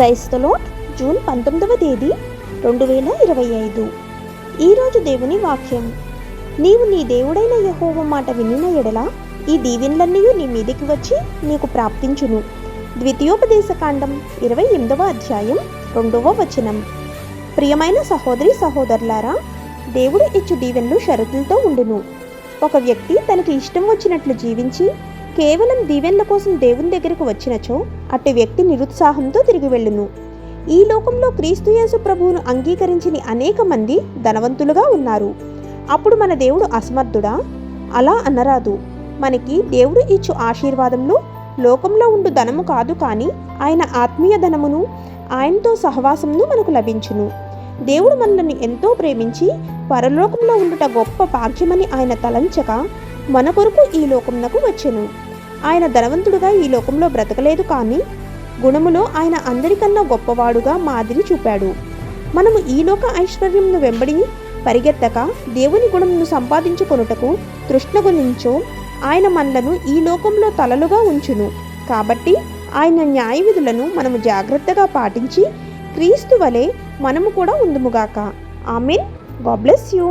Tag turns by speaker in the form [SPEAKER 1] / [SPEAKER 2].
[SPEAKER 1] క్రైస్తలో June 19వ తేదీ 2025. ఈరోజు దేవుని వాక్యం. నీవు నీ దేవుడైన యెహోవా మాట వినిన ఎడల ఈ దీవెనలన్నీ నీ మీదికి వచ్చి నీకు ప్రాప్తించును. ద్వితీయోపదేశకాండం 28వ అధ్యాయం 2వ వచనం. ప్రియమైన సహోదరి సహోదరులారా, దేవుడు ఇచ్చు దీవెనలు షరతులతో ఉండును. ఒక వ్యక్తి తనకి ఇష్టం వచ్చినట్లు జీవించి కేవలం దీవెనల కోసం దేవుని దగ్గరకు వచ్చినచో అట్టి వ్యక్తి నిరుత్సాహంతో తిరిగి వెళ్ళును. ఈ లోకంలో క్రీస్తు యేసు ప్రభువును అంగీకరించని అనేక మంది ధనవంతులుగా ఉన్నారు. అప్పుడు మన దేవుడు అసమర్థుడా? అలా అనరాదు. మనకి దేవుడు ఇచ్చు ఆశీర్వాదములు లోకంలో ఉండు ధనము కాదు, కానీ ఆయన ఆత్మీయ ధనమును, ఆయనతో సహవాసమును మనకు లభించును. దేవుడు మనల్ని ఎంతో ప్రేమించి పరలోకంలో ఉండుట గొప్ప భాగ్యమని ఆయన తలంచక మన కొరకు ఈ లోకమునకు వచ్చెను. ఆయన ధనవంతుడుగా ఈ లోకంలో బ్రతకలేదు, కానీ గుణములో ఆయన అందరికన్నా గొప్పవాడుగా మాదిరి చూపాడు. మనము ఈ లోక ఐశ్వర్యంను వెంబడి పరిగెత్తక దేవుని గుణమును సంపాదించుకొనుటకు తృష్ణగునించో ఆయన మనలను ఈ లోకంలో తలలుగా ఉంచును. కాబట్టి ఆయన న్యాయ విధులను మనము జాగ్రత్తగా పాటించి క్రీస్తు వలె మనము కూడా ఉందుముగాక. ఆమేన్. God bless you.